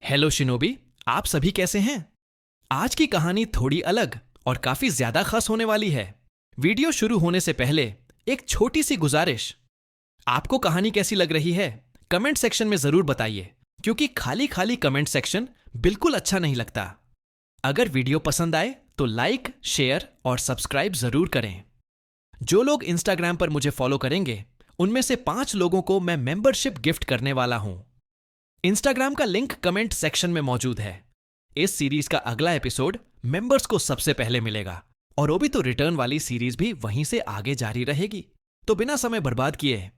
Hello shinobi, आप सभी कैसे हैं? आज की कहानी थोड़ी अलग और काफी ज्यादा खास होने वाली है। वीडियो शुरू होने से पहले एक छोटी सी गुजारिश। आपको कहानी कैसी लग रही है कमेंट सेक्शन में जरूर बताइए, क्योंकि खाली खाली कमेंट सेक्शन बिल्कुल अच्छा नहीं लगता। अगर वीडियो पसंद आए तो लाइक, शेयर और सब्सक्राइब जरूर करें। जो लोग इंस्टाग्राम पर मुझे फॉलो करेंगे उनमें से 5 लोगों को मैं मेंबरशिप गिफ्ट करने वाला हूं। इंस्टाग्राम का लिंक कमेंट सेक्शन में मौजूद है। इस सीरीज का अगला एपिसोड मेंबर्स को सबसे पहले मिलेगा और वो भी तो रिटर्न वाली सीरीज भी वहीं से आगे जारी रहेगी। तो बिना समय बर्बाद किए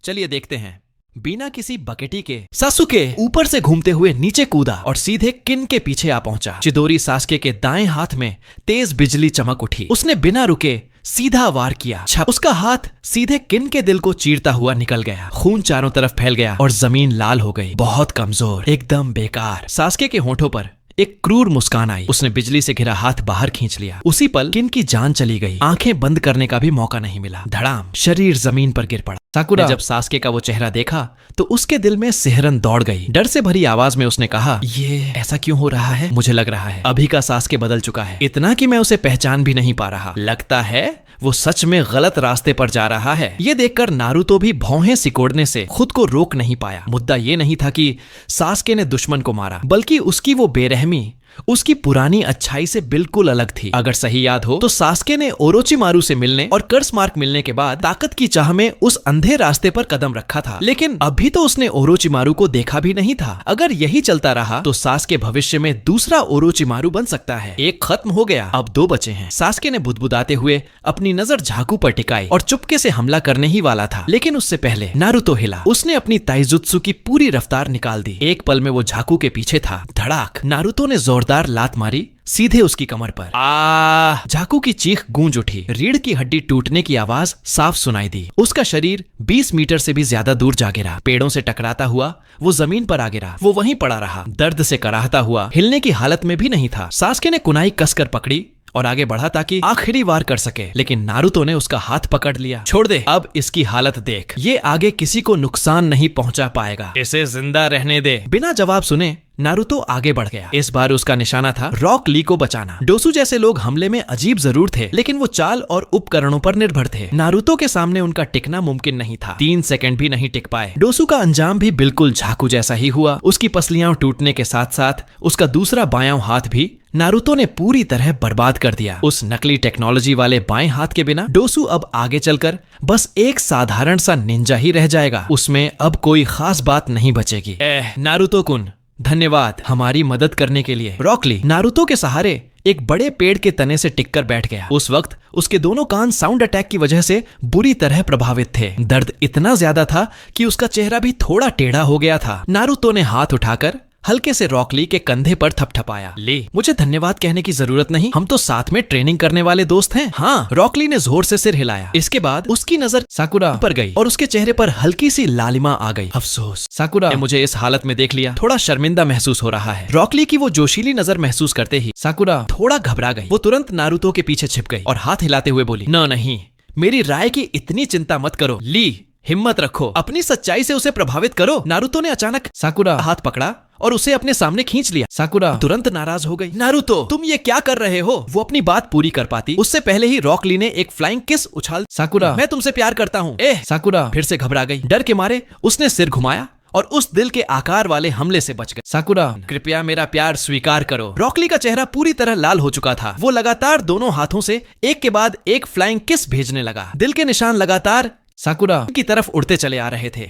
चलिए देखते हैं। बिना किसी बकेटी के सासुके ऊपर से घूमते हुए नीचे कूदा और सीधे किन के पीछे आ पहुंचा। चिदोरी सासुके के दाएं हाथ में तेज बिजली चमक उठी। उसने बिना रुके सीधा वार किया। उसका हाथ सीधे किन के दिल को चीरता हुआ निकल गया। खून चारों तरफ फैल गया और जमीन लाल हो गई। बहुत कमजोर, एकदम बेकार। सासुके के होठों पर एक क्रूर मुस्कान आई। उसने बिजली से घिरा हाथ बाहर खींच लिया। उसी पल किन की जान चली गई। आंखें बंद करने का भी मौका नहीं मिला। धड़ाम, शरीर जमीन पर गिर पड़ा। साकुरा जब सासुके का वो चेहरा देखा तो उसके दिल में सिहरन दौड़ गई। डर से भरी आवाज में उसने कहा, ये ऐसा क्यों हो रहा है? मुझे लग रहा है अभी का सासुके बदल चुका है, इतना कि मैं उसे पहचान भी नहीं पा रहा। लगता है वो सच में गलत रास्ते पर जा रहा है। ये देखकर नारुतो भी भौहें सिकोड़ने से खुद को रोक नहीं पाया। मुद्दा ये नहीं था कि सासुके ने दुश्मन को मारा, बल्कि उसकी वो बेरहमी उसकी पुरानी अच्छाई से बिल्कुल अलग थी। अगर सही याद हो तो सासुके ने ओरोचिमारू से मिलने और कर्स मार्क मिलने के बाद ताकत की चाह में उस अंधे रास्ते पर कदम रखा था, लेकिन अभी तो उसने ओरोचिमारू को देखा भी नहीं था। अगर यही चलता रहा तो सासुके भविष्य में दूसरा ओरोचिमारू बन सकता है। एक खत्म हो गया, अब 2 बचे हैं। सासुके ने बुदबुदाते हुए अपनी नजर झाकू पर टिकाई और चुपके से हमला करने ही वाला था, लेकिन उससे पहले नारुतो हिला। उसने अपनी ताइजुत्सु की पूरी रफ्तार निकाल दी। एक पल में वो झाकू के पीछे था। धड़ाक, नारुतो ने जोरदार लात मारी सीधे उसकी कमर पर। झाकू की चीख गूंज उठी। रीढ़ की हड्डी टूटने की आवाज साफ सुनाई दी। उसका शरीर 20 मीटर से भी ज्यादा दूर जा गिरा। पेड़ों से टकराता हुआ वो जमीन पर आ गिरा। वो वहीं पड़ा रहा, दर्द से कराहता हुआ। हिलने की हालत में भी नहीं था। सासुके ने कुनाई कसकर पकड़ी और आगे बढ़ा ताकि आखिरी वार कर सके, लेकिन नारुतो ने उसका हाथ पकड़ लिया। छोड़ दे, अब इसकी हालत देख। ये आगे किसी को नुकसान नहीं पहुंचा पाएगा, इसे जिंदा रहने दे। बिना जवाब सुने नारुतो आगे बढ़ गया। इस बार उसका निशाना था रॉक ली को बचाना। डोसु जैसे लोग हमले में अजीब जरूर थे, लेकिन वो चाल और उपकरणों पर निर्भर थे। नारुतो के सामने उनका टिकना मुमकिन नहीं था। 3 सेकंड भी नहीं टिक पाए। डोसु का अंजाम भी बिल्कुल झाकू जैसा ही हुआ। उसकी पसलियां टूटने के साथ साथ उसका दूसरा बायां हाथ भी नारुतो ने पूरी तरह बर्बाद कर दिया। उस नकली टेक्नोलॉजी वाले बाएं हाथ के बिना डोसु अब आगे चलकर बस एक साधारण सा निंजा ही रह जाएगा। उसमें अब कोई खास बात नहीं बचेगी। नारुतो कुन, धन्यवाद हमारी मदद करने के लिए। रॉक ली नारुतो के सहारे एक बड़े पेड़ के तने से टिककर बैठ गया। उस वक्त उसके दोनों कान साउंड अटैक की वजह से बुरी तरह प्रभावित थे। दर्द इतना ज्यादा था कि उसका चेहरा भी थोड़ा टेढ़ा हो गया था। नारुतो ने हाथ उठाकर हल्के से रॉक ली के कंधे पर थपथपाया। ले, मुझे धन्यवाद कहने की जरूरत नहीं, हम तो साथ में ट्रेनिंग करने वाले दोस्त हैं। हाँ, रॉक ली ने जोर से सिर हिलाया। इसके बाद उसकी नजर साकुरा पर गई और उसके चेहरे पर हल्की सी लालिमा आ गई। अफसोस, साकुरा ने मुझे इस हालत में देख लिया। थोड़ा शर्मिंदा महसूस हो रहा है। रॉक ली की वो जोशीली नजर महसूस करते ही साकुरा थोड़ा घबरा गई। वो तुरंत नारुतो के पीछे छिप गई और हाथ हिलाते हुए बोली, नहीं, मेरी राय की इतनी चिंता मत करो। ली, हिम्मत रखो, अपनी सच्चाई से उसे प्रभावित करो। नारुतो ने अचानक साकुरा हाथ पकड़ा और उसे अपने सामने खींच लिया। साकुरा तुरंत नाराज हो गई। नारुतो, तुम ये क्या कर रहे हो? वो अपनी बात पूरी कर पाती उससे पहले ही रॉक ली ने एक फ्लाइंग किस उछाल। साकुरा, मैं तुमसे प्यार करता हूँ। साकुरा फिर से घबरा गई। डर के मारे उसने सिर घुमाया और उस दिल के आकार वाले हमले से बच गए। साकुरा, कृपया मेरा प्यार स्वीकार करो। रॉक ली का चेहरा पूरी तरह लाल हो चुका था। वो लगातार दोनों हाथों से एक के बाद एक फ्लाइंग किस भेजने लगा। दिल के निशान लगातार साकुरा की तरफ उड़ते चले आ रहे थे।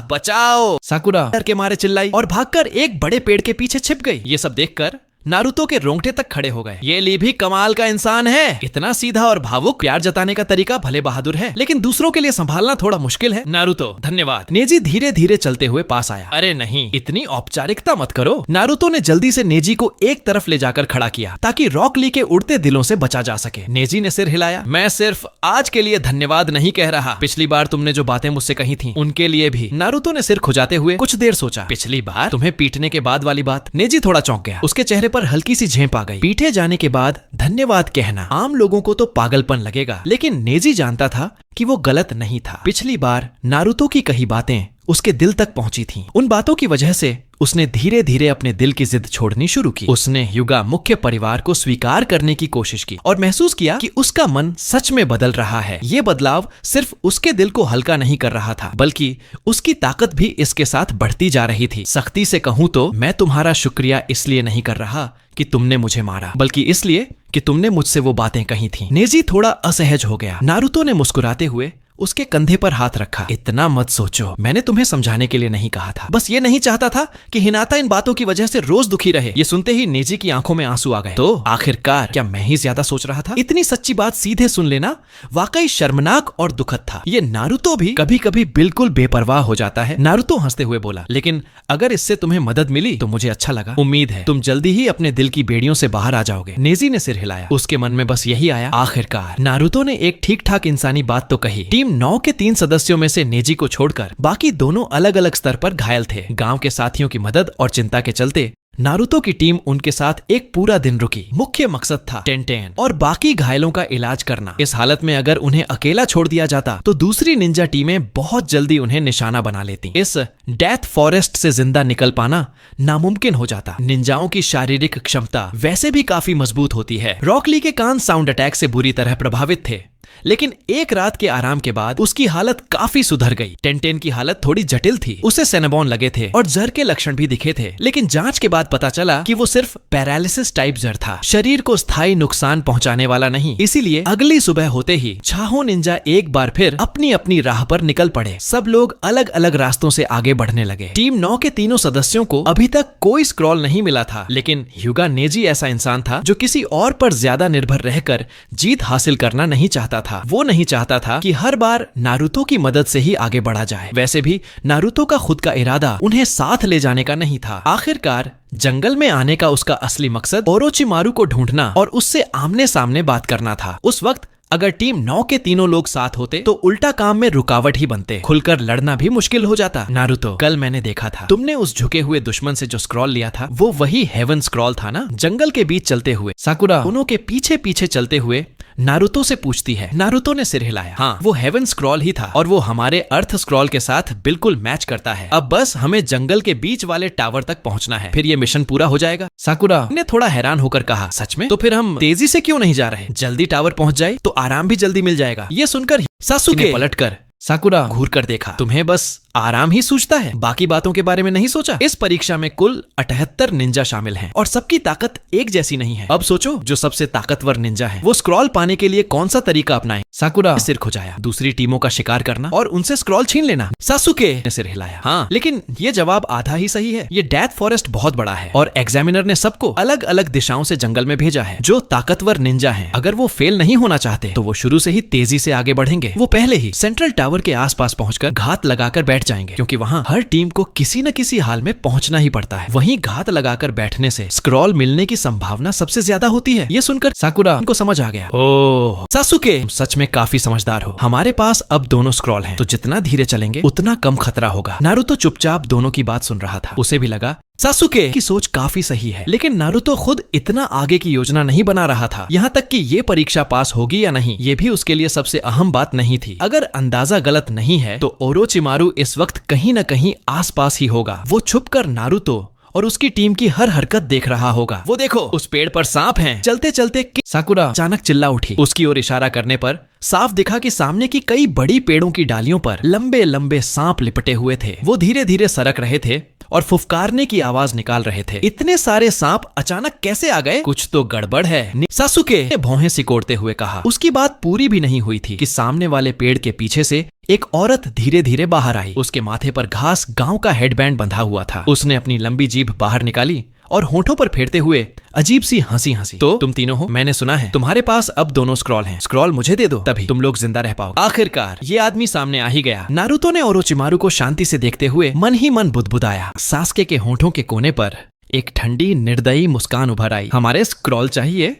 बचाओ! साकुरा डर के मारे चिल्लाई और भागकर एक बड़े पेड़ के पीछे छिप गई। ये सब देखकर नारुतो के रोंगटे तक खड़े हो गए। ये ली भी कमाल का इंसान है। इतना सीधा और भावुक। प्यार जताने का तरीका भले बहादुर है, लेकिन दूसरों के लिए संभालना थोड़ा मुश्किल है। नारुतो, धन्यवाद। नेजी धीरे धीरे चलते हुए पास आया। अरे नहीं, इतनी औपचारिकता मत करो। नारुतो ने जल्दी से नेजी को एक तरफ ले जाकर खड़ा किया ताकि रॉक ली के उड़ते दिलों से बचा जा सके। नेजी ने सिर हिलाया। मैं सिर्फ आज के लिए धन्यवाद नहीं कह रहा, पिछली बार तुमने जो बातें मुझसे कही थी उनके लिए भी। नारुतो ने सिर खुजाते हुए कुछ देर सोचा। पिछली बार तुम्हें पीटने के बाद वाली बात? नेजी थोड़ा चौंक गया। उसके चेहरे पर हल्की सी झेप आ गई। पीटे जाने के बाद धन्यवाद कहना आम लोगों को तो पागलपन लगेगा, लेकिन नेजी जानता था कि वो गलत नहीं था। पिछली बार नारुतो की कही बातें उसके दिल तक पहुंची थीं। उन बातों की वजह से उसने धीरे धीरे अपने दिल की जिद छोड़नी शुरू की। उसने युगा मुख्य परिवार को स्वीकार करने की कोशिश की और महसूस किया कि उसका मन सच में बदल रहा है। ये बदलाव सिर्फ उसके दिल को हल्का नहीं कर रहा था, बल्कि उसकी ताकत भी इसके साथ बढ़ती जा रही थी। सख्ती से कहूं तो मैं तुम्हारा शुक्रिया इसलिए नहीं कर रहा कि तुमने मुझे मारा, बल्कि इसलिए कि तुमने मुझसे वो बातें कही थी। नेजी थोड़ा असहज हो गया। नारुतो ने मुस्कुराते हुए उसके कंधे पर हाथ रखा। इतना मत सोचो, मैंने तुम्हें समझाने के लिए नहीं कहा था, बस ये नहीं चाहता था कि हिनाता इन बातों की वजह से रोज दुखी रहे। ये सुनते ही नेजी की आंखों में आंसू आ गए। तो आखिरकार क्या मैं ही ज्यादा सोच रहा था? इतनी सच्ची बात सीधे सुन लेना वाकई शर्मनाक और दुखद था। ये नारुतो भी कभी कभी बिल्कुल बेपरवाह हो जाता है। नारुतो हंसते हुए बोला, लेकिन अगर इससे तुम्हें मदद मिली तो मुझे अच्छा लगा। उम्मीद है तुम जल्दी ही अपने दिल की बेड़ियों से बाहर आ जाओगे। नेजी ने सिर हिलाया। उसके मन में बस यही आया, आखिरकार नारुतो ने एक ठीक ठाक इंसानी बात तो कही। टीम 9 के 3 सदस्यों में से नेजी को छोड़कर बाकी दोनों अलग अलग स्तर पर घायल थे। गांव के साथियों की मदद और चिंता के चलते नारुतो की टीम उनके साथ एक पूरा दिन रुकी। मुख्य मकसद था टेंटेन और बाकी घायलों का इलाज करना। इस हालत में अगर उन्हें अकेला छोड़ दिया जाता तो दूसरी निंजा टीमें बहुत जल्दी उन्हें निशाना बना लेती। इस डेथ फॉरेस्ट से जिंदा निकल पाना नामुमकिन हो जाता। निंजाओं की शारीरिक क्षमता वैसे भी काफी मजबूत होती है। रॉक ली के कान साउंड अटैक से बुरी तरह प्रभावित थे, लेकिन एक रात के आराम के बाद उसकी हालत काफी सुधर गई। टेंटेन की हालत थोड़ी जटिल थी। उसे सेनेबॉन लगे थे और जर के लक्षण भी दिखे थे, लेकिन जांच के बाद पता चला कि वो सिर्फ पैरालिसिस टाइप जर था, शरीर को स्थायी नुकसान पहुंचाने वाला नहीं। इसीलिए अगली सुबह होते ही छाहो निंजा एक बार फिर अपनी अपनी राह पर निकल पड़े। सब लोग अलग अलग रास्तों से आगे बढ़ने लगे। टीम 9 के तीनों सदस्यों को अभी तक कोई स्क्रॉल नहीं मिला था, लेकिन युगा नेजी ऐसा इंसान था जो किसी और पर ज्यादा निर्भर रहकर जीत हासिल करना नहीं चाहता था। वो नहीं चाहता था कि हर बार नारुतो की मदद से ही आगे बढ़ा जाए। वैसे भी नारुतो का खुद का इरादा उन्हें साथ ले जाने का नहीं था। आखिरकार जंगल में आने का उसका असली मकसद ओरोचिमारू को ढूंढना और उससे आमने सामने बात करना था। उस वक्त अगर टीम 9 के तीनों लोग साथ होते तो उल्टा काम में रुकावट ही बनते। खुलकर लड़ना भी मुश्किल हो जाता। नारुतो, कल मैंने देखा था तुमने उस झुके हुए दुश्मन से जो स्क्रॉल लिया था, वो वही हेवन स्क्रॉल था ना? जंगल के बीच चलते हुए साकुरा दोनों के पीछे पीछे चलते हुए नारुतो से पूछती है। नारुतो ने सिर हिलाया। हाँ, वो हेवन स्क्रॉल ही था और वो हमारे अर्थ स्क्रॉल के साथ बिल्कुल मैच करता है। अब बस हमें जंगल के बीच वाले टावर तक पहुंचना है, फिर ये मिशन पूरा हो जाएगा। साकुरा ने थोड़ा हैरान होकर कहा, सच में? तो फिर हम तेजी से क्यों नहीं जा रहे? जल्दी टावर पहुंच जाए तो आराम भी जल्दी मिल जाएगा। ये सुनकर सासुके पलटकर साकुरा घूर कर देखा। तुम्हें बस आराम ही सूझता है, बाकी बातों के बारे में नहीं सोचा? इस परीक्षा में कुल 78 निंजा शामिल हैं और सबकी ताकत एक जैसी नहीं है। अब सोचो, जो सबसे ताकतवर निंजा है वो स्क्रॉल पाने के लिए कौन सा तरीका अपनाए? साकुरा सिर खुजाया। दूसरी टीमों का शिकार करना और उनसे स्क्रॉल छीन लेना। सासुके ने सिर हिलाया। हाँ, लेकिन ये जवाब आधा ही सही है। ये डेथ फॉरेस्ट बहुत बड़ा है और एग्जामिनर ने सबको अलग अलग दिशाओं से जंगल में भेजा है। जो ताकतवर निंजा हैं, अगर वो फेल नहीं होना चाहते तो वो शुरू से ही तेजी से आगे बढ़ेंगे। वो पहले ही सेंट्रल टावर के आसपास पहुंचकर घात लगाकर बैठ जाएंगे, क्योंकि वहां हर टीम को किसी न किसी हाल में पहुंचना ही पड़ता है। वहीं घात लगाकर बैठने से स्क्रॉल मिलने की संभावना सबसे ज्यादा होती है। ये सुनकर साकुरा को समझ आ गया। ओह सासुके, सच में काफी समझदार हो। हमारे पास अब दोनों स्क्रॉल हैं, तो जितना धीरे चलेंगे उतना कम खतरा होगा। नारुतो चुपचाप दोनों की बात सुन रहा था। उसे भी लगा सासुके की सोच काफी सही है, लेकिन नारुतो खुद इतना आगे की योजना नहीं बना रहा था। यहाँ तक कि ये परीक्षा पास होगी या नहीं, ये भी उसके लिए सबसे अहम बात नहीं थी। अगर अंदाजा गलत नहीं है तो ओरोचिमारू इस वक्त कहीं न कहीं आसपास ही होगा। वो छुपकर नारुतो और उसकी टीम की हर हरकत देख रहा होगा। वो देखो, उस पेड़ पर सांप हैं। चलते चलते साकुरा अचानक चिल्ला उठी। उसकी ओर इशारा करने पर साफ दिखा कि सामने की कई बड़ी पेड़ों की डालियों पर लंबे लंबे सांप लिपटे हुए थे। वो धीरे धीरे सरक रहे थे और फुफकारने की आवाज निकाल रहे थे। इतने सारे सांप अचानक कैसे आ गए? कुछ तो गड़बड़ है, सासुके ने भौहें सिकोड़ते हुए कहा। उसकी बात पूरी भी नहीं हुई थी कि सामने वाले पेड़ के पीछे से एक औरत धीरे धीरे बाहर आई। उसके माथे पर घास गांव का हेडबैंड बंधा हुआ था। उसने अपनी लंबी जीभ बाहर निकाली और होठों पर फेरते हुए अजीब सी हंसी हंसी। तो तुम तीनों हो, मैंने सुना है तुम्हारे पास अब दोनों स्क्रॉल हैं। स्क्रॉल मुझे दे दो, तभी तुम लोग जिंदा रह पाओगे। आखिरकार ये आदमी सामने आ ही गया। नारुतो ने ओरोचिमारू को शांति से देखते हुए मन ही मन बुदबुदाया। सासुके के होठों के कोने पर एक ठंडी निर्दयी मुस्कान उभर आई। हमारे स्क्रॉल चाहिए?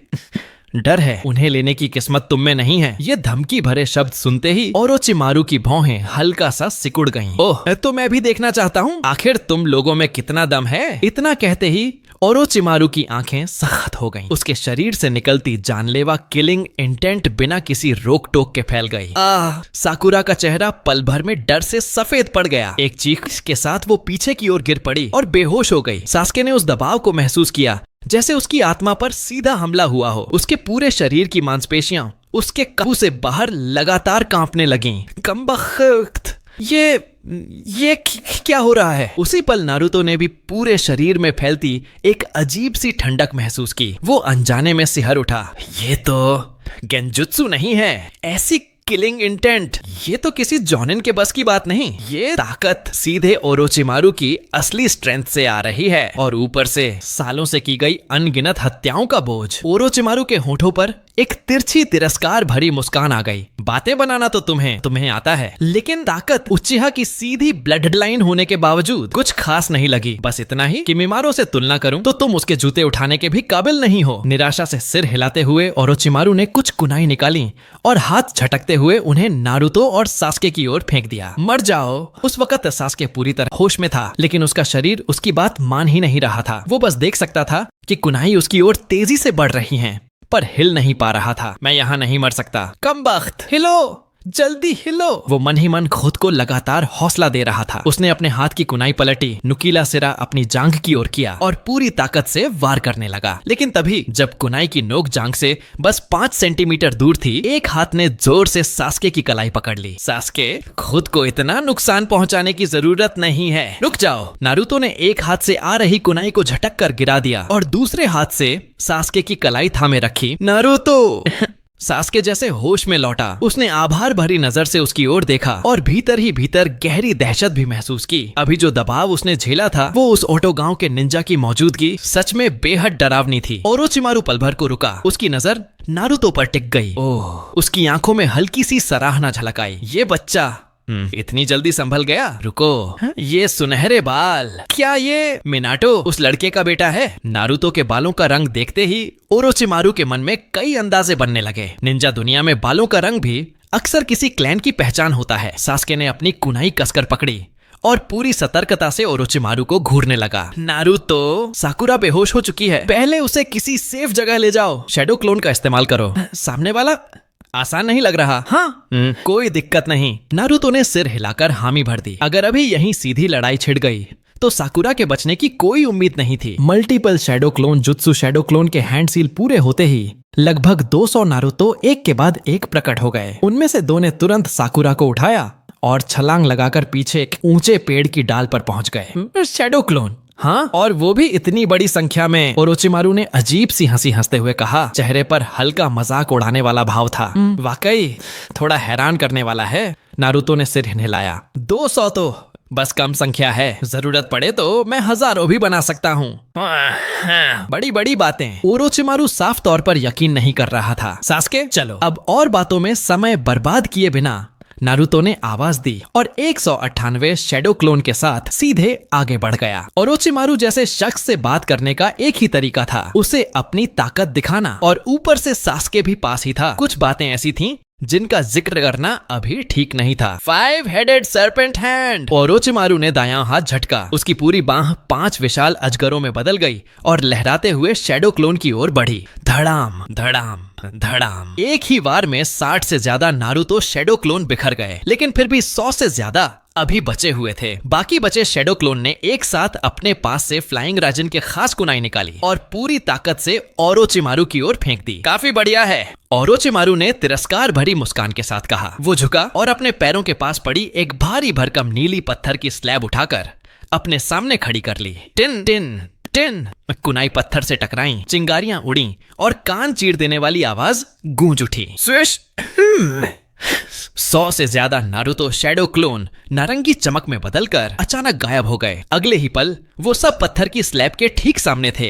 डर है, उन्हें लेने की किस्मत तुम में नहीं है। ये धमकी भरे शब्द सुनते ही ओरोचिमारू की भौहें हल्का सा सिकुड़ गईं। ओह, तो मैं भी देखना चाहता हूँ, आखिर तुम लोगों में कितना दम है। इतना कहते ही ओरोचिमारू की आंखें सख्त हो गईं। उसके शरीर से निकलती जानलेवा किलिंग इंटेंट बिना किसी रोक टोक के फैल गई। साकुरा का चेहरा पल भर में डर से सफेद पड़ गया। एक चीख के साथ वो पीछे की ओर गिर पड़ी और बेहोश हो गई। सास्के ने उस दबाव को महसूस किया जैसे उसकी आत्मा पर सीधा हमला हुआ हो। उसके पूरे शरीर की मांसपेशियां उसके काबू से बाहर लगातार कांपने लगीं। कमबख्त, ये क्या हो रहा है? उसी पल नारुतो ने भी पूरे शरीर में फैलती एक अजीब सी ठंडक महसूस की। वो अनजाने में सिहर उठा। ये तो गेंजुत्सु नहीं है, ऐसी किलिंग इंटेंट, ये तो किसी जॉनिन के बस की बात नहीं। ये ताकत सीधे ओरोचिमारू की असली स्ट्रेंथ से आ रही है और ऊपर से सालों से की गई अनगिनत हत्याओं का बोझ। ओरोचिमारू के होठों पर एक तिरछी तिरस्कार भरी मुस्कान आ गई। बातें बनाना तो तुम्हें आता है, लेकिन ताकत उचिहा की सीधी ब्लड लाइन होने के बावजूद कुछ खास नहीं लगी। बस इतना ही कि मिमारो से तुलना करूं तो तुम उसके जूते उठाने के भी काबिल नहीं हो। निराशा से सिर हिलाते हुए ओरोचिमारू ने कुछ कुनाई निकाली और हाथ झटकते हुए उन्हें नारुतो और सास्के की ओर फेंक दिया। मर जाओ। उस वक्त सास्के पूरी तरह होश में था, लेकिन उसका शरीर उसकी बात मान ही नहीं रहा था। वो बस देख सकता था कि कुनाई उसकी ओर तेजी से बढ़ रही हैं, पर हिल नहीं पा रहा था। मैं यहाँ नहीं मर सकता। कमबख्त, हिलो, जल्दी हिलो। वो मन ही मन खुद को लगातार हौसला दे रहा था। उसने अपने हाथ की कुनाई पलटी, नुकीला सिरा अपनी जांघ की ओर किया और पूरी ताकत से वार करने लगा। लेकिन तभी जब कुनाई की नोक जांघ से बस 5 सेंटीमीटर दूर थी, एक हाथ ने जोर से सास्के की कलाई पकड़ ली। सास्के, खुद को इतना नुकसान पहुंचाने की जरूरत नहीं है, रुक जाओ। नारुतो ने एक हाथ से आ रही कुनाई को झटक कर गिरा दिया और दूसरे हाथ से सास्के की कलाई थामे रखी। नारुतो सास्के जैसे होश में लौटा। उसने आभार भरी नजर से उसकी ओर देखा और भीतर ही भीतर गहरी दहशत भी महसूस की। अभी जो दबाव उसने झेला था वो उस ओटो गांव के निंजा की मौजूदगी सच में बेहद डरावनी थी। ओरोचिमारू पल भर को रुका। उसकी नजर नारुतो पर टिक गई। ओह, उसकी आंखों में हल्की सी सराहना झलक आई। ये बच्चा इतनी जल्दी संभल गया। रुको, ये सुनहरे बाल, क्या ये मिनाटो उस लड़के का बेटा है? नारुतो के बालों का रंग देखते ही ओरोचिमारू के मन में कई अंदाजे बनने लगे। निंजा दुनिया में बालों का रंग भी अक्सर किसी क्लैन की पहचान होता है। सास्के ने अपनी कुनाई कसकर पकड़ी और पूरी सतर्कता से ओरोचिमारू को घूरने लगा। नारुतो, साकुरा बेहोश हो चुकी है, पहले उसे किसी सेफ जगह ले जाओ। शैडो क्लोन का इस्तेमाल करो। सामने वाला आसान नहीं लग रहा। हाँ, कोई दिक्कत नहीं। नारुतो ने सिर हिलाकर हामी भर दी। अगर अभी यहीं सीधी लड़ाई छिड़ गई तो साकुरा के बचने की कोई उम्मीद नहीं थी। Multiple shadow clone jutsu shadow clone के हैंड सील पूरे होते ही लगभग 200 नारुतो एक के बाद एक प्रकट हो गए। उनमें से 2 ने तुरंत साकुरा को उठाया और छलांग लगाकर पीछे एक ऊंचे पेड़ की डाल पर पहुंच गए। Shadow clone? हाँ, और वो भी इतनी बड़ी संख्या में। ओरोचिमारू ने अजीब सी हंसी हंसते हुए कहा। चेहरे पर हल्का मजाक उड़ाने वाला भाव था। वाकई थोड़ा हैरान करने वाला है। नारुतो ने सिर हिलाया। 200 तो बस कम संख्या है, जरूरत पड़े तो मैं हजारों भी बना सकता हूँ। बड़ी बड़ी बातें। ओरोचिमारू साफ तौर पर यकीन नहीं कर रहा था। सास्के, चलो अब और बातों में समय बर्बाद किए बिना नारुतो ने आवाज दी और 198 शैडो क्लोन के साथ सीधे आगे बढ़ गया। ओरोचिमारू जैसे शख्स से बात करने का एक ही तरीका था, उसे अपनी ताकत दिखाना, और ऊपर से सास्के भी पास ही था। कुछ बातें ऐसी थीं जिनका जिक्र करना अभी ठीक नहीं था। 5-headed serpent hand। ओरोचिमारू ने दायां हाथ झटका। उसकी पूरी बांह 5 विशाल अजगरों में बदल गई और लहराते हुए शैडो क्लोन की ओर बढ़ी। धड़ाम धड़ाम धड़ाम। एक ही वार में 60 से ज्यादा नारुतो शैडो क्लोन बिखर गए, लेकिन फिर भी 100 से ज्यादा अभी बचे हुए थे। बाकी बचे शैडो क्लोन ने एक साथ अपने पास से फ्लाइंग राजन के खास कुनाई निकाली और पूरी ताकत से ओरोचिमारू की ओर फेंक दी। काफी बढ़िया है, ओरोचिमारू ने तिरस्कार भरी मुस्कान के साथ कहा। वो झुका और अपने पैरों के पास पड़ी एक भारी भरकम नीली पत्थर की स्लैब उठाकर अपने सामने खड़ी कर ली। टिन टिन टिन। कुनाई पत्थर से टकराई, चिंगारियां उड़ी और कान चीर देने वाली आवाज गूंज उठी। स्विश। 100 से ज्यादा नारुतो शैडो क्लोन नारंगी चमक में बदलकर अचानक गायब हो गए। अगले ही पल वो सब पत्थर की स्लैब के ठीक सामने थे।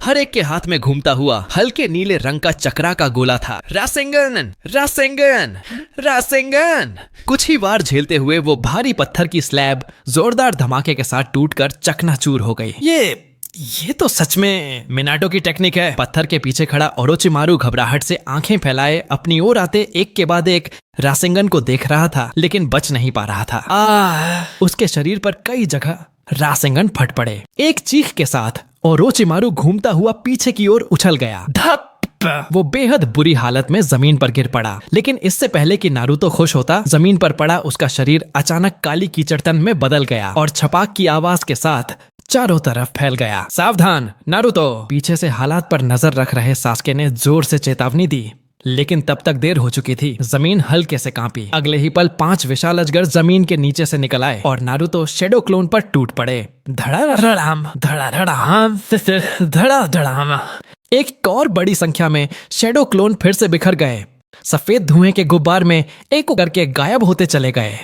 हर एक के हाथ में घूमता हुआ हल्के नीले रंग का चक्रा का गोला था। रासेंगन रासेंगन रासेंगन। कुछ ही वार झेलते हुए वो भारी पत्थर की स्लैब जोरदार धमाके के साथ टूटकर चकनाचूर हो गई। ये ये तो सच में मिनाटो की टेक्निक है। पत्थर के पीछे खड़ा ओरोचिमारू घबराहट से आंखें फैलाए अपनी ओर आते एक के बाद एक रासेंगन को देख रहा था, लेकिन बच नहीं पा रहा था। उसके शरीर पर कई जगह रासेंगन फट पड़े। एक चीख के साथ ओरोचिमारू घूमता हुआ पीछे की ओर उछल गया। धप! वो बेहद बुरी हालत में जमीन पर गिर पड़ा, लेकिन इससे पहले कि नारुतो खुश होता, जमीन पर पड़ा उसका शरीर अचानक काली कीचड़तन में बदल गया और छपाक की आवाज के साथ चारों तरफ फैल गया। सावधान नारुतो! पीछे से हालात पर नजर रख रहे सास्के ने जोर से चेतावनी दी, लेकिन तब तक देर हो चुकी थी। जमीन हल्के से कांपी। अगले ही पल 5 विशाल अजगर जमीन के नीचे से निकल आए और नारुतो शैडो क्लोन पर टूट पड़े। धड़ाधड़ाम, धड़ाधड़ाम, धड़ाधड़ाम। एक और बड़ी संख्या में शैडो क्लोन फिर से बिखर गए। सफेद धुएं के गुब्बार में एक करके गायब होते चले गए।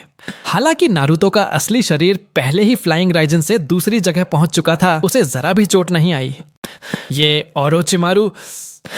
हालांकि नारुतो का असली शरीर पहले ही फ्लाइंग राइजन से दूसरी जगह पहुंच चुका था, उसे जरा भी चोट नहीं आई। ये ओरोचिमारू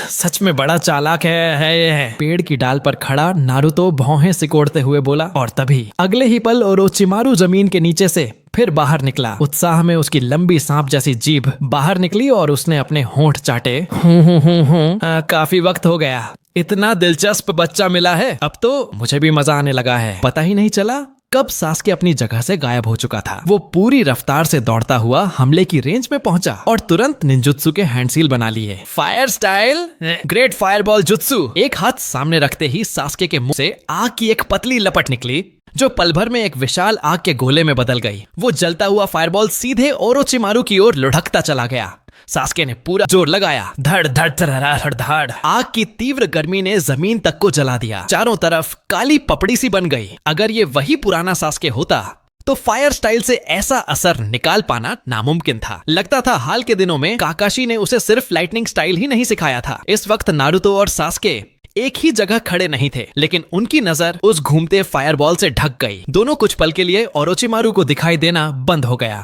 सच में बड़ा चालाक है। पेड़ की डाल पर खड़ा नारुतो भौहें सिकोड़ते हुए बोला, और तभी अगले ही पल ओरोचिमारू जमीन के नीचे से फिर बाहर निकला। उत्साह में उसकी लंबी सांप जैसी जीभ बाहर निकली और उसने अपने होंठ चाटे। काफी वक्त हो गया, इतना दिलचस्प बच्चा मिला है, अब तो मुझे भी मजा आने लगा है। पता ही नहीं चला कब सास्के अपनी जगह से गायब हो चुका था। वो पूरी रफ्तार से दौड़ता हुआ हमले की रेंज में पहुंचा और तुरंत निंजुत्सु के हैंडसील बना लिए। Fire style great fireball jutsu. एक हाथ सामने रखते ही सास्के के मुंह से आग की एक पतली लपट निकली, जो पल भर में एक विशाल आग के गोले में बदल गई। वो जलता हुआ फायरबॉल सीधे ओरोचिमारू की ओर लुढ़कता चला गया। सास्के ने पूरा जोर लगाया। धड़ धड़ धड़ धड़। आग की तीव्र गर्मी ने जमीन तक को जला दिया। चारों तरफ काली पपड़ी सी बन गई। अगर ये वही पुराना सास्के होता तो फायर स्टाइल से ऐसा असर निकाल पाना नामुमकिन था। लगता था हाल के दिनों में काकाशी ने उसे सिर्फ लाइटनिंग स्टाइल ही नहीं सिखाया था। इस वक्त नारुतो और सास्के एक ही जगह खड़े नहीं थे, लेकिन उनकी नजर उस घूमते फायरबॉल से ढक गई। दोनों कुछ पल के लिए ओरोचिमारू को दिखाई देना बंद हो गया।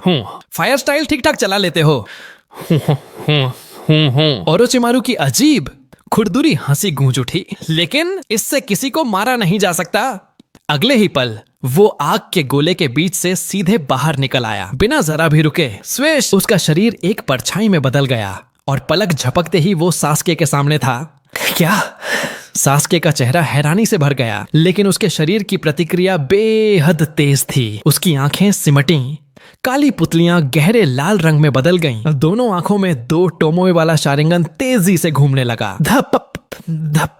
फायर स्टाइल ठीक ठाक चला लेते हो। ओरोचिमारू की अजीब खुरदुरी हंसी गूंज उठी, लेकिन इससे किसी को मारा नहीं जा सकता। अगले ही पल वो आग के गोले के बीच से सीधे बाहर निकल आया, बिना जरा भी रुके। स्विश! उसका शरीर एक परछाई में बदल गया और पलक झपकते ही वो सास्के के सामने था। क्या? सास्के का चेहरा हैरानी से भर गया, लेकिन उसके शरीर की प्रतिक्रिया बेहद तेज थी। उसकी आंखें सिमटी, काली पुतलियां गहरे लाल रंग में बदल गईं। दोनों आंखों में 2 टोमोए वाला शारिंगन तेजी से घूमने लगा। धप धप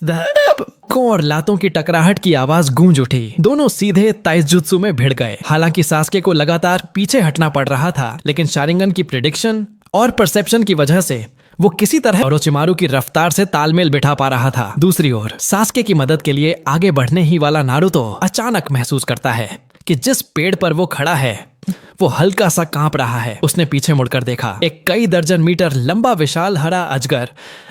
धप और लातों की टकराहट की आवाज गूंज उठी। दोनों सीधे ताइजुत्सु में भिड़ गए। हालांकि सास्के को लगातार पीछे हटना पड़ रहा था, लेकिन शारिंगन की प्रिडिक्शन और परसेप्शन की वजह से वो किसी तरह ओरोचिमारू की रफ्तार से तालमेल बिठा पा रहा था। दूसरी ओर सास्के की मदद के लिए आगे बढ़ने ही वाला नारुतो अचानक महसूस करता है कि जिस पेड़ पर वो खड़ा है वो हल्का सा कांप रहा है। उसने पीछे मुड़कर देखा। एक कई दर्जन मीटर लंबा विशाल हरा अजगर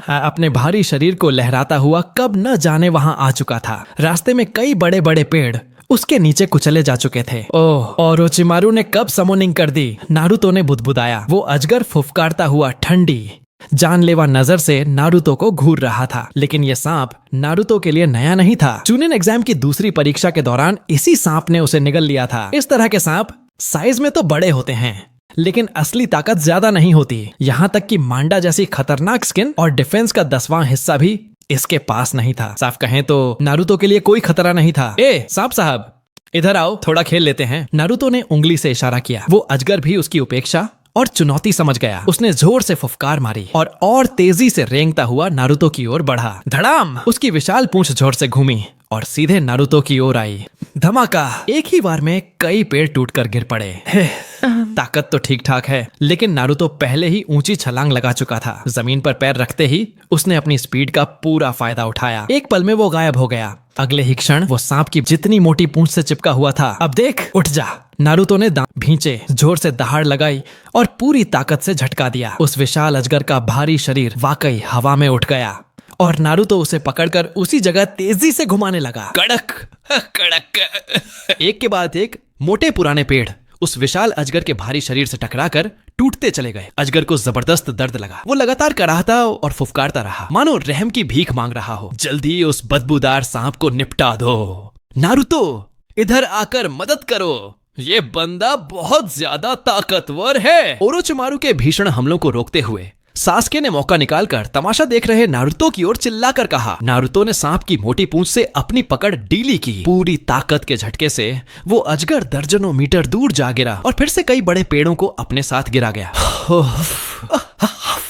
अपने भारी शरीर को लहराता हुआ कब न जाने वहां आ चुका था। रास्ते में कई बड़े बड़े पेड़ उसके नीचे कुचले जा चुके थे। ओह, ओरोचिमारू ने कब समोनिंग कर दी? नारुतो ने बुदबुदाया। वो अजगर फुफकारता हुआ ठंडी जानलेवा नजर से नारुतो को घूर रहा था, लेकिन यह सांप नारुतो के लिए नया नहीं था। चूनिन एग्जाम की दूसरी परीक्षा के दौरान इसी सांप ने उसे निगल लिया था। इस तरह के सांप साइज में तो बड़े होते हैं, लेकिन असली ताकत ज्यादा नहीं होती। यहाँ तक कि मांडा जैसी खतरनाक स्किन और डिफेंस का 10वां हिस्सा भी इसके पास नहीं था। साफ कहें तो नारुतो के लिए कोई खतरा नहीं था। ए सांप साहब, इधर आओ, थोड़ा खेल लेते हैं। नारुतो ने उंगली से इशारा किया। वो अजगर भी उसकी उपेक्षा और चुनौती समझ गया। उसने जोर से फुफकार मारी और तेजी से रेंगता हुआ नारुतो की ओर बढ़ा। धड़ाम! उसकी विशाल पूंछ जोर से घूमी और सीधे नारुतो की ओर आई। धमाका! एक ही बार में कई पेड़ टूटकर गिर पड़े। ताकत तो ठीक ठाक है, लेकिन नारुतो पहले ही ऊंची छलांग लगा चुका था। जमीन पर पैर रखते ही उसने अपनी स्पीड का पूरा फायदा उठाया। एक पल में वो गायब हो गया। अगले ही क्षण वो सांप की जितनी मोटी पूंछ से चिपका हुआ था। अब देख, उठ जा! नारुतो ने दांत भींचे, जोर से दहाड़ लगाई और पूरी ताकत से झटका दिया। उस विशाल अजगर का भारी शरीर वाकई हवा में उठ गया और नारुतो उसे पकड़कर उसी जगह तेजी से घुमाने लगा। कड़क कड़क! एक के बाद एक मोटे पुराने पेड़ उस विशाल अजगर के भारी शरीर से टकराकर टूटते चले गए। अजगर को जबरदस्त दर्द लगा। वो लगातार कराहता और फुफकारता रहा, मानो रहम की भीख मांग रहा हो। जल्दी उस बदबूदार सांप को निपटा दो। नारुतो, इधर आकर मदद करो। ये बंदा बहुत ज्यादा ताकतवर है। ओरोचिमारू के भीषण हमलों को रोकते हुए सास्के ने मौका निकालकर तमाशा देख रहे नारुतो की ओर चिल्लाकर कहा। नारुतो ने सांप की मोटी पूंछ से अपनी पकड़ ढीली की। पूरी ताकत के झटके से वो अजगर दर्जनों मीटर दूर जा गिरा और फिर से कई बड़े पेड़ों को अपने साथ गिरा गया।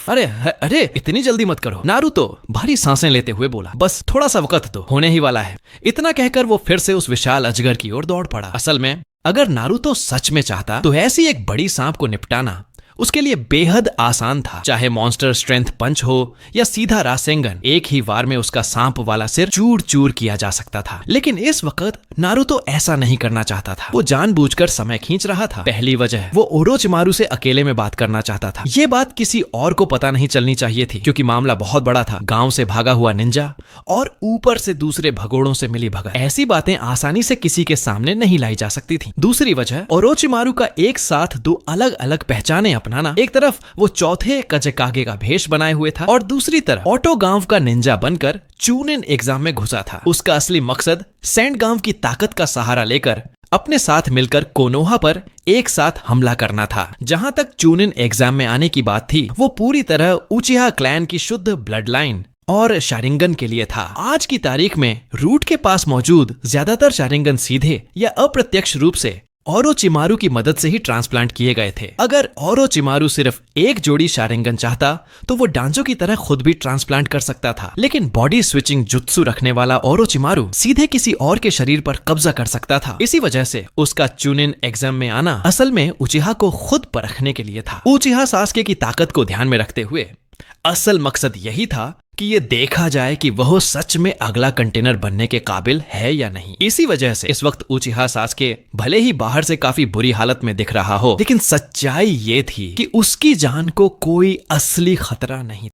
अरे अरे इतनी जल्दी मत करो, नारुतो भारी सांसें लेते हुए बोला। बस थोड़ा सा वक्त तो होने ही वाला है। इतना कहकर वो फिर से उस विशाल अजगर की ओर दौड़ पड़ा। असल में अगर नारुतो सच में चाहता तो ऐसी एक बड़ी सांप को निपटाना उसके लिए बेहद आसान था। चाहे मॉन्स्टर स्ट्रेंथ पंच हो या सीधा रासेंगन, एक ही वार में उसका सांप वाला सिर चूर चूर किया जा सकता था। लेकिन इस वक्त नारुतो ऐसा नहीं करना चाहता था। वो जानबूझकर समय खींच रहा था। पहली वजह, वो ओरोचिमारू से अकेले में बात करना चाहता था। ये बात किसी और को पता नहीं चलनी चाहिए थी, क्योंकि मामला बहुत बड़ा था। गांव से भागा हुआ निंजा और ऊपर से दूसरे भगोड़ों से मिली भगत, ऐसी बातें आसानी से किसी के सामने नहीं लाई जा सकती थी। दूसरी वजह, ओरोचिमारू का एक साथ दो अलग अलग पहचाने अपनाना। एक तरफ वो चौथे कजकागे का भेष बनाए हुए था और दूसरी तरफ ऑटो गांव का निंजा बनकर चूनिन एग्जाम में घुसा था। उसका असली मकसद सेंट गांव की ताकत का सहारा लेकर अपने साथ मिलकर कोनोहा पर एक साथ हमला करना था। जहां तक चूनिन एग्जाम में आने की बात थी, वो पूरी तरह उचिहा क्लैन की शुद्ध ब्लड लाइन और शारिंगन के लिए था। आज की तारीख में रूट के पास मौजूद ज्यादातर शारिंगन सीधे या अप्रत्यक्ष रूप से ओरोचिमारू की मदद से ही ट्रांसप्लांट किए गए थे। अगर ओरोचिमारू सिर्फ एक जोड़ी शारिंगन चाहता तो वो डांजो की तरह खुद भी ट्रांसप्लांट कर सकता था। लेकिन बॉडी स्विचिंग जुत्सु रखने वाला ओरोचिमारू सीधे किसी और के शरीर पर कब्जा कर सकता था। इसी वजह से उसका चूनिन एग्जाम में आना असल में उचिहा को खुद परखने के लिए था। उचिहा सास्के की ताकत को ध्यान में रखते हुए असल मकसद यही था कि ये देखा जाए कि वह सच में अगला कंटेनर बनने के काबिल है या नहीं। इसी वजह से इस वक्त उचिहा सास्के भले ही बाहर से काफी बुरी हालत में दिख रहा हो, लेकिन सच्चाई ये थी कि उसकी जान को कोई असली खतरा नहीं।